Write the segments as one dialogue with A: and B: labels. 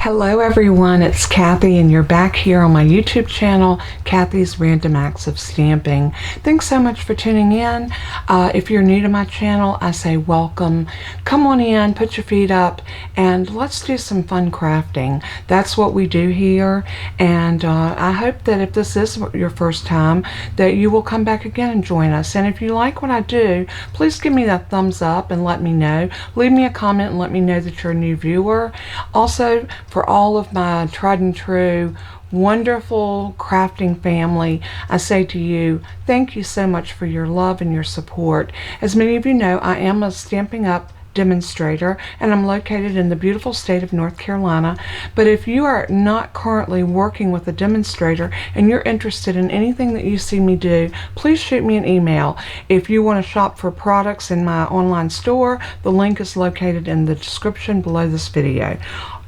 A: Hello everyone, it's Kathy and you're back here on my YouTube channel, Kathy's Random Acts of Stamping. Thanks so much for tuning in. If you're new to my channel, I say welcome. Come on in, put your feet up, and let's do some fun crafting. That's what we do here, and I hope that if this is your first time, that you will come back again and join us. And if you like what I do, please give me that thumbs up and let me know. Leave me a comment and let me know that you're a new viewer. Also, for all of my tried and true wonderful crafting family, I say to you, thank you so much for your love and your support. As many of you know, I am a Stampin' Up! Demonstrator, and I'm located in the beautiful state of North Carolina. But if you are not currently working with a demonstrator and you're interested in anything that you see me do, please shoot me an email. If you want to shop for products in my online store, the link is located in the description below this video.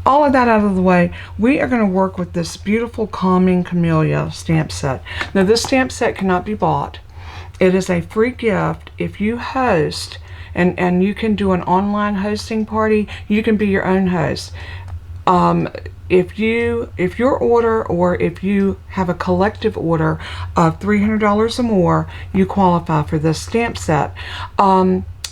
A: All of that out of the way, we are going to work with this beautiful Calming Camellia stamp set. Now, this stamp set cannot be bought. It is a free gift if you host, and you can do an online hosting party. You can be your own host. If your order, or if you have a collective order of $300 or more, you qualify for this stamp set.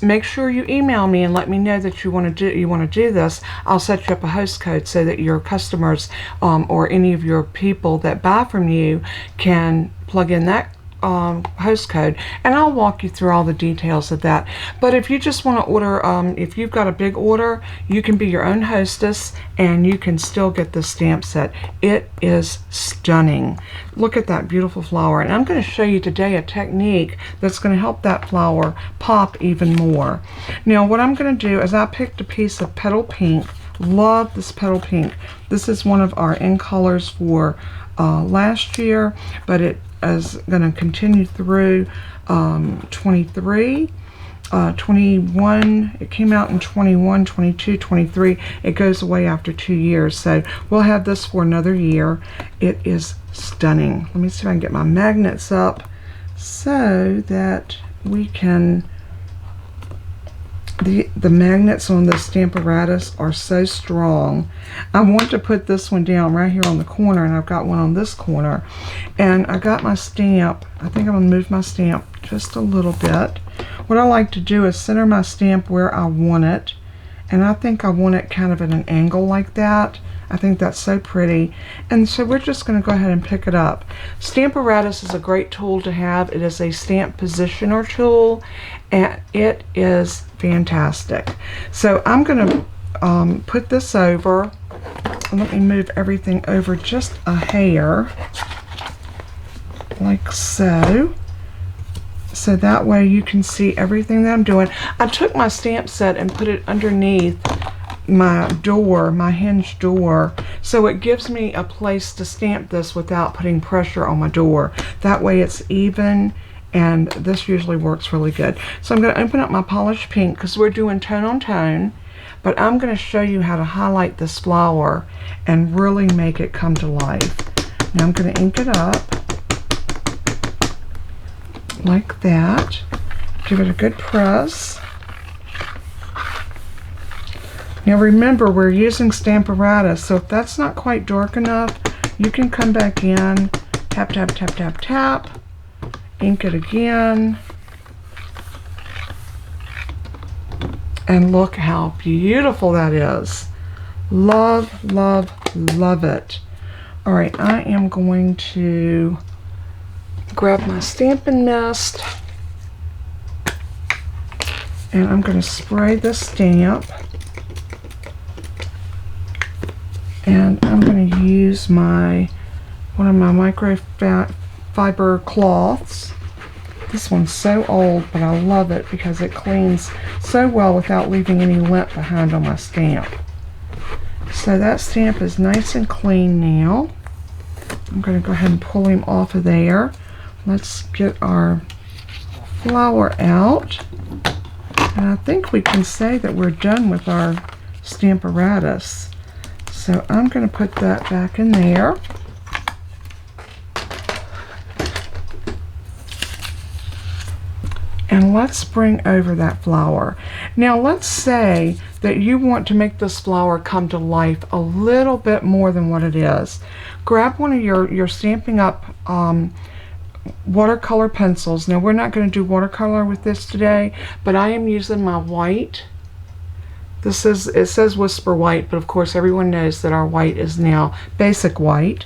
A: Make sure you email me and let me know that you want to do this. I'll set you up a host code so that your customers or any of your people that buy from you can plug in that host code, and I'll walk you through all the details of that. But if you just want to order, if you've got a big order, you can be your own hostess and you can still get the stamp set. It is stunning. Look at that beautiful flower, and I'm going to show you today a technique that's going to help that flower pop even more. Now, what I'm going to do is I picked a piece of petal pink. Love this petal pink. This is one of our in colors for last year, but it is going to continue through 23, 21. It came out in 21, 22, 23. It goes away after 2 years, so we'll have this for another year. It is stunning. Let me see if I can get my magnets up so that we can. The magnets on the Stamparatus are so strong. I want to put this one down right here on the corner, and I've got one on this corner. And I got my stamp. I think I'm going to move my stamp just a little bit. What I like to do is center my stamp where I want it. And I think I want it kind of at an angle like that. I think that's so pretty. And so we're just going to go ahead and pick it up. Stamparatus is a great tool to have. It is a stamp positioner tool, and it is fantastic. So I'm going to put this over. Let me move everything over just a hair, like so. So that way you can see everything that I'm doing. I took my stamp set and put it underneath my door, my hinge door, so it gives me a place to stamp this without putting pressure on my door. That way it's even, and this usually works really good. So I'm going to open up my polished pink because we're doing tone on tone, but I'm going to show you how to highlight this flower and really make it come to life. Now I'm going to ink it up like that. Give it a good press. Now remember, we're using Stamparatus, so if that's not quite dark enough, you can come back in, tap, tap, tap, tap, tap, ink it again, and look how beautiful that is. Love, love, love it. All right, I am going to grab my Stampin' Mist, and I'm going to spray the stamp. And I'm going to use one of my microfiber cloths. This one's so old, but I love it because it cleans so well without leaving any lint behind on my stamp. So that stamp is nice and clean now. I'm going to go ahead and pull him off of there. Let's get our flower out. And I think we can say that we're done with our Stamparatus. So I'm going to put that back in there. And let's bring over that flower. Now let's say that you want to make this flower come to life a little bit more than what it is. Grab one of your Stampin' Up! Watercolor pencils. Now we're not going to do watercolor with this today, but I am using my white. It says Whisper White, but of course everyone knows that our white is now basic white.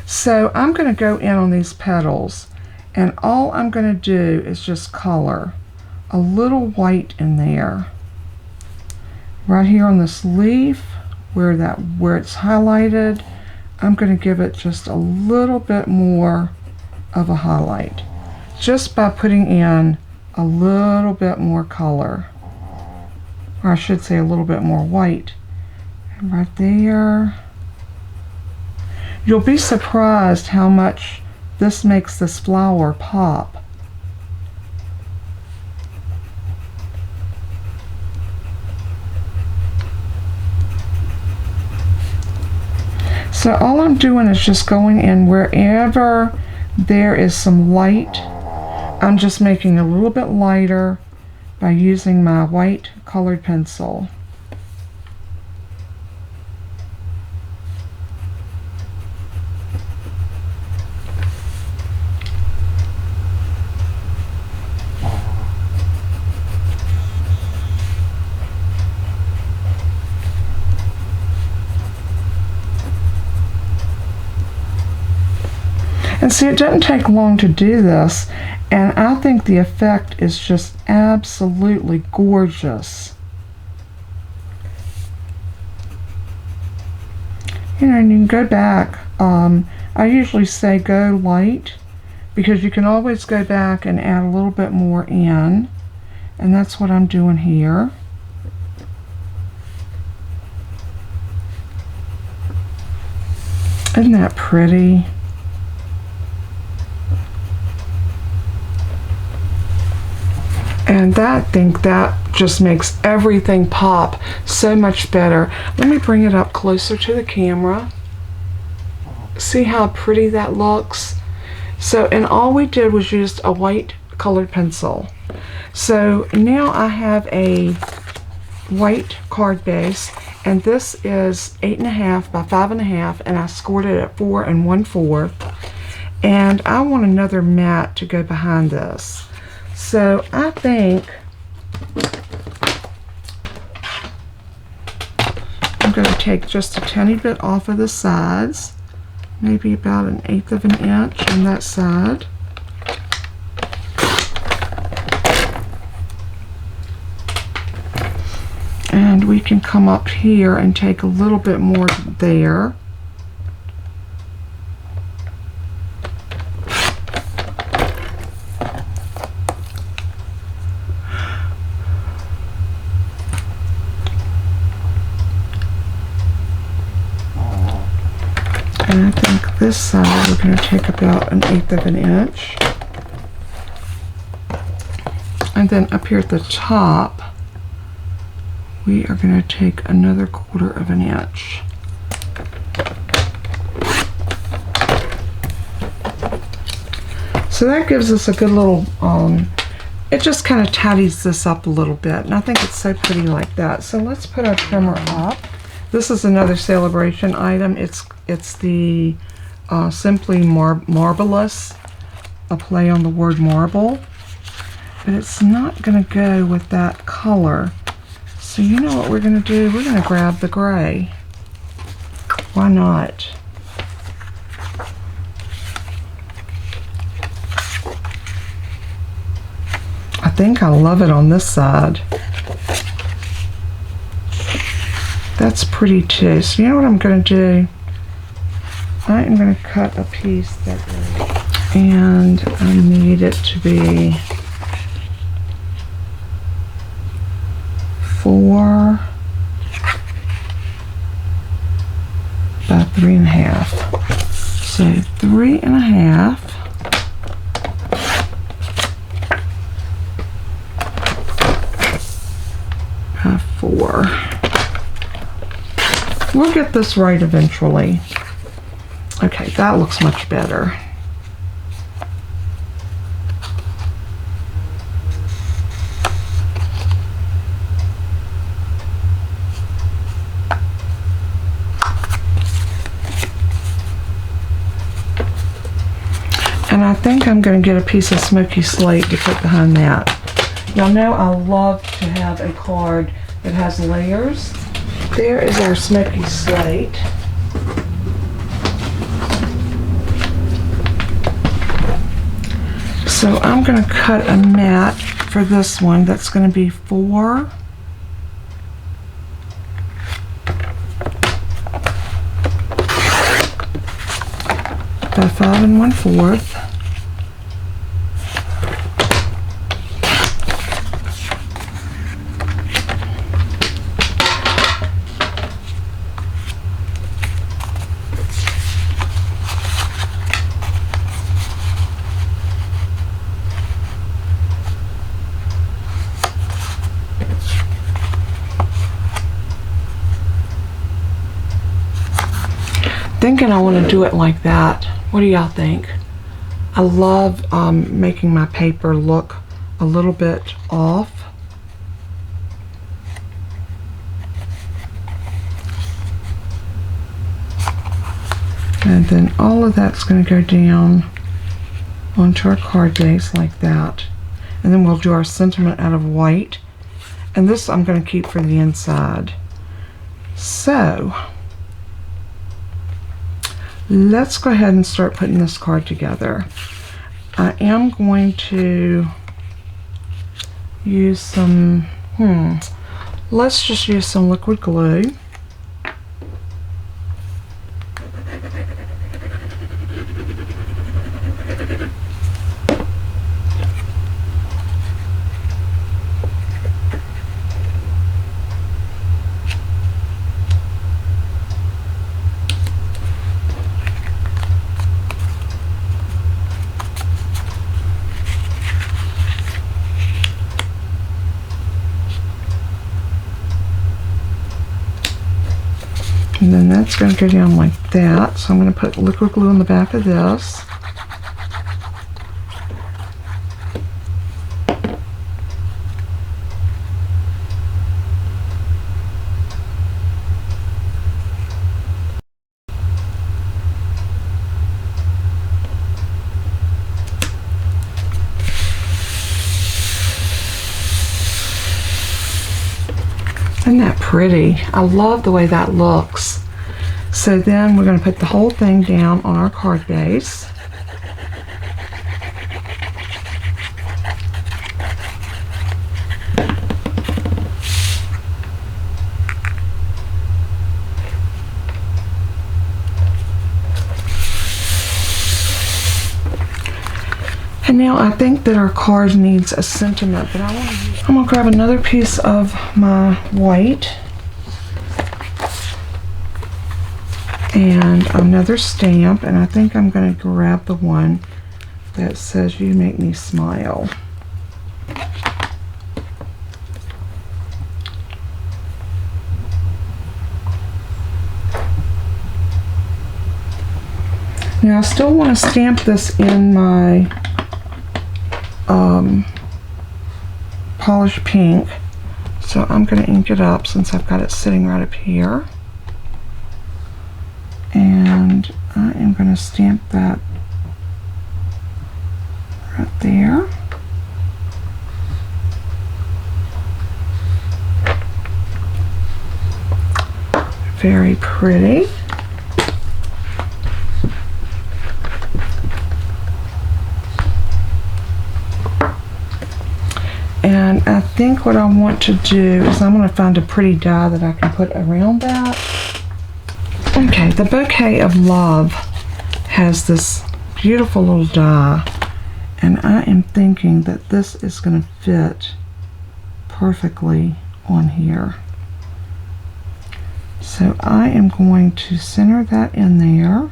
A: So I'm going to go in on these petals, and all I'm going to do is just color a little white in there. Right here on this leaf, where it's highlighted, I'm going to give it just a little bit more of a highlight, just by putting in a little bit more color, or I should say a little bit more white. And right there, you'll be surprised how much this makes this flower pop. So all I'm doing is just going in wherever there is some light. I'm just making a little bit lighter by using my white colored pencil. And see, it doesn't take long to do this, and I think the effect is just absolutely gorgeous. You know, and you can go back. I usually say go light, because you can always go back and add a little bit more in, and that's what I'm doing here. Isn't that pretty? And I think that just makes everything pop so much better. Let me bring it up closer to the camera. See how pretty that looks? So, and all we did was use a white colored pencil. So now I have a white card base, and this is 8.5 by 5.5, and I scored it at 4 1/4. And I want another mat to go behind this. So I think I'm going to take just a tiny bit off of the sides, maybe about 1/8 of an inch on that side. And we can come up here and take a little bit more there. And I think this side we're going to take about 1/8 of an inch. And then up here at the top, we are going to take another 1/4 of an inch. So that gives us a good little, it just kind of tidies this up a little bit. And I think it's so pretty like that. So let's put our trimmer up. This is another Sale-a-bration item. It's the Simply Marbleous, a play on the word marble. But it's not going to go with that color. So you know what we're going to do? We're going to grab the gray. Why not? I think I love it on this side. That's pretty too. So you know what I'm going to do? I am going to cut a piece that way. And I need it to be 4 by 3.5. So 3.5 by 4. We'll get this right eventually. Okay, that looks much better. think I'm going to get a piece of Smoky Slate to put behind that. Y'all know I love to have a card that has layers. There is our Smoky Slate. So I'm going to cut a mat for this one that's going to be 4 by 5 1/4. Thinking I want to do it like that. What do y'all think? I love making my paper look a little bit off. And then all of that's going to go down onto our card base like that. And then we'll do our sentiment out of white. And this I'm going to keep for the inside. So let's go ahead and start putting this card together. I am going to use some, let's just use some liquid glue. And then that's going to go down like that. So I'm going to put liquid glue on the back of this. Isn't that pretty? I love the way that looks. So then we're going to put the whole thing down on our card base. And now I think that our card needs a sentiment, but I'm going to grab another piece of my white and another stamp, and I think I'm going to grab the one that says "You Make Me Smile." Now I still want to stamp this in my polished pink, so I'm going to ink it up since I've got it sitting right up here, and I am going to stamp that right there. Very pretty. And I think what I want to do is I'm going to find a pretty die that I can put around that. Okay, the Bouquet of Love has this beautiful little die, and I am thinking that this is going to fit perfectly on here. So I am going to center that in there.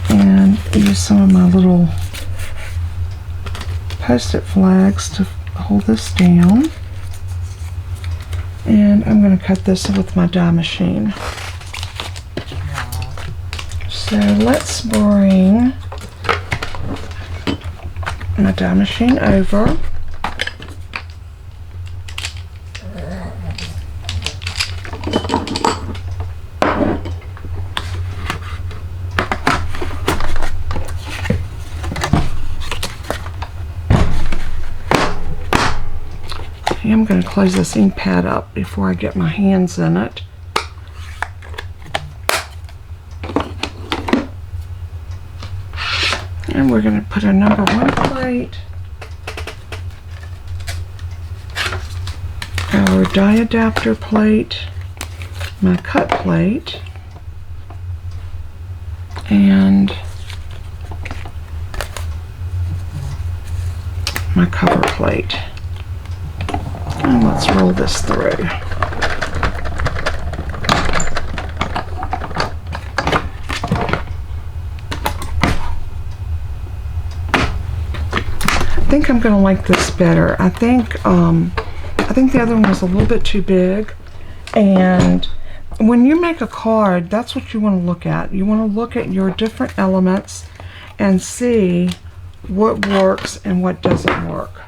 A: And use some of my little post-it flags to hold this down. And I'm going to cut this with my die machine. So let's bring my die machine over. I'm going to close this ink pad up before I get my hands in it. And we're going to put a number 1 plate, our die adapter plate, my cut plate, and my cover plate. And let's roll this through. I think I'm going to like this better. I think the other one was a little bit too big. And when you make a card, that's what you want to look at. You want to look at your different elements and see what works and what doesn't work.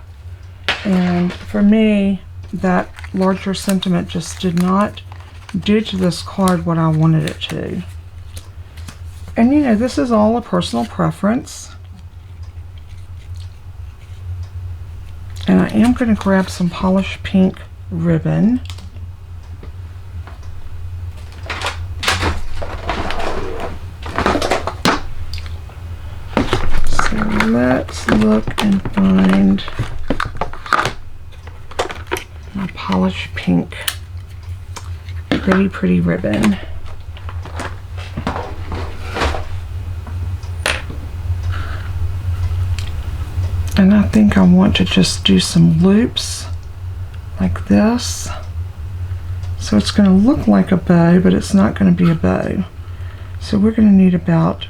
A: And for me, that larger sentiment just did not do to this card what I wanted it to. And you know, this is all a personal preference. And I am going to grab some polished pink ribbon. So let's look and find my polished pink pretty ribbon. And I think I want to just do some loops like this. So it's going to look like a bow, but it's not going to be a bow. So we're going to need about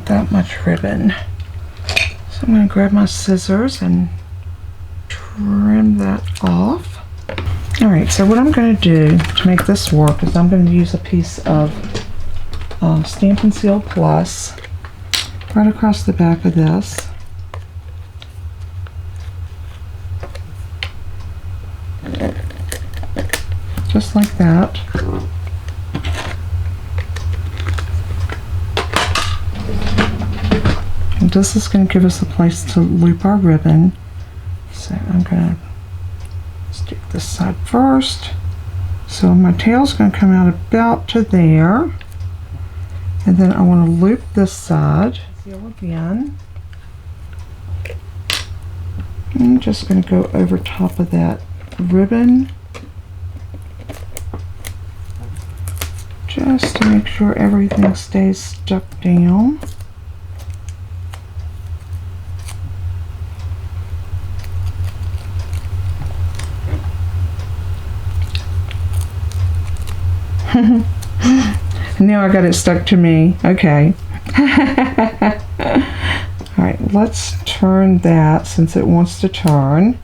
A: that much ribbon. So I'm going to grab my scissors and trim that off. Alright, so what I'm going to do to make this work is I'm going to use a piece of Stampin' Seal Plus right across the back of this. Just like that. And this is going to give us a place to loop our ribbon. So I'm going to stick this side first. So my tail's going to come out about to there. And then I want to loop this side. Seal again. I'm just going to go over top of that ribbon, just to make sure everything stays stuck down. Now I got it stuck to me. Okay. Alright, let's turn that since it wants to turn.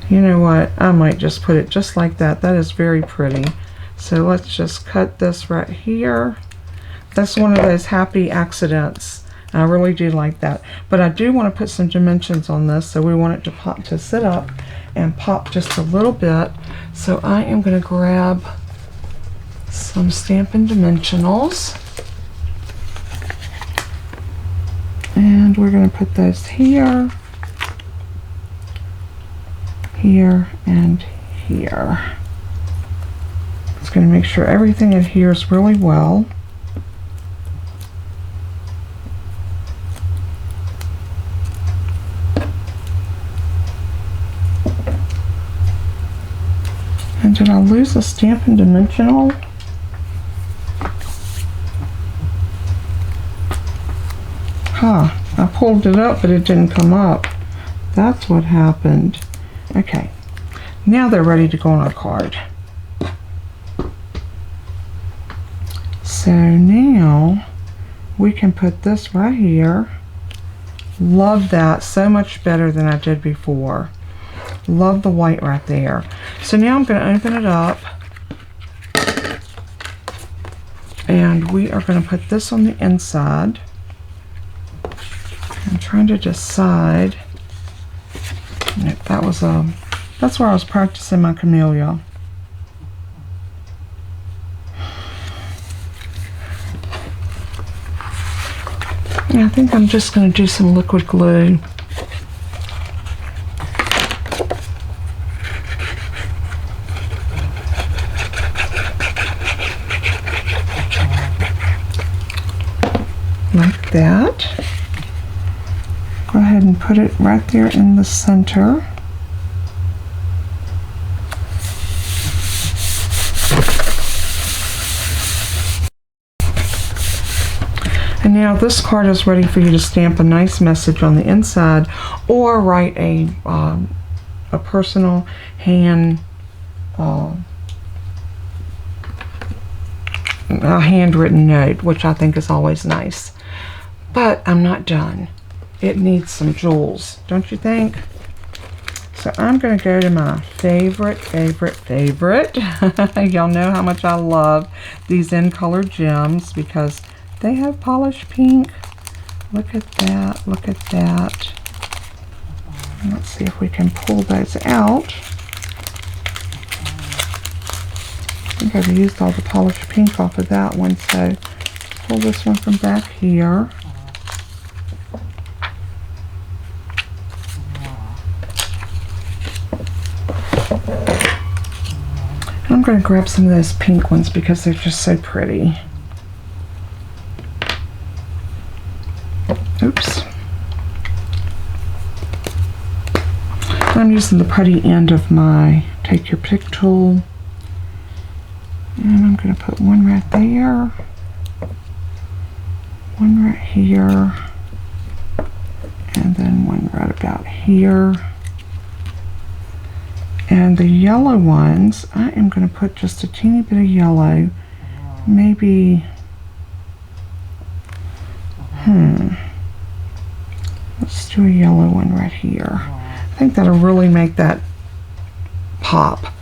A: You know what? I might just put it just like that. That is very pretty. So let's just cut this right here. That's one of those happy accidents. I really do like that. But I do want to put some dimensions on this, so we want it to pop, to sit up and pop just a little bit. So I am going to grab some Stampin' Dimensionals, and we're going to put those here, here, and here. It's going to make sure everything adheres really well. And did I lose a Stampin' Dimensional? Huh, I pulled it up, but it didn't come up. That's what happened. Okay, now they're ready to go on our card. So now we can put this right here. Love that so much better than I did before. Love the white right there. So now I'm going to open it up, and we are going to put this on the inside. I'm trying to decide. That was that's where I was practicing my camellia. I think I'm just going to do some liquid glue. Like that. Go ahead and put it right there in the center. And now this card is ready for you to stamp a nice message on the inside, or write a personal a handwritten note, which I think is always nice. But I'm not done. It needs some jewels, don't you think? So I'm going to go to my favorite. Y'all know how much I love these in color gems because they have polished pink. Look at that, look at that. Let's see if we can pull those out. I think I've used all the polished pink off of that one, so pull this one from back here. I'm going to grab some of those pink ones because they're just so pretty. Oops. I'm using the putty end of my Take Your Pick tool. And I'm going to put one right there. One right here. And then one right about here. And the yellow ones, I am going to put just a teeny bit of yellow. Maybe, let's do a yellow one right here. I think that'll really make that pop.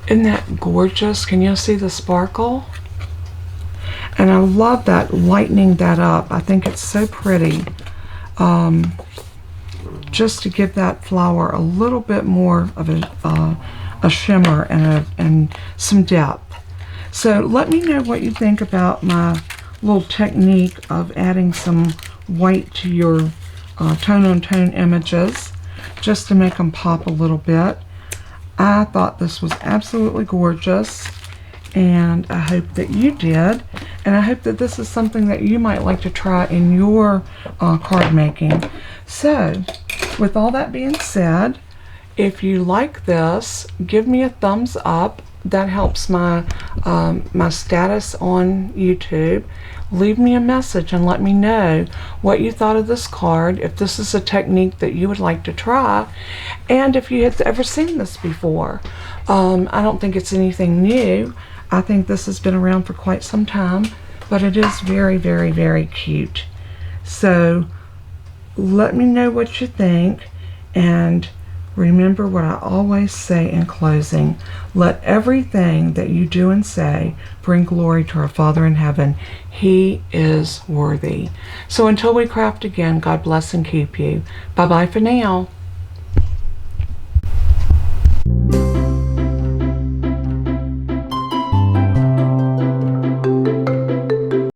A: Isn't that gorgeous? Can you see the sparkle? And I love that, lightening that up. I think it's so pretty. Just to give that flower a little bit more of a shimmer and some depth. So let me know what you think about my little technique of adding some white to your tone-on-tone images, just to make them pop a little bit. I thought this was absolutely gorgeous, and I hope that you did, and I hope that this is something that you might like to try in your card making. So with all that being said, if you like this, give me a thumbs up. That helps my my status on YouTube. Leave me a message and let me know what you thought of this card, if this is a technique that you would like to try, and if you had ever seen this before. I don't think it's anything new. I think this has been around for quite some time, but it is very, very, very cute. So let me know what you think, and remember what I always say in closing: let everything that you do and say bring glory to our Father in heaven. He is worthy. So until we craft again, God bless and keep you. Bye-bye for now.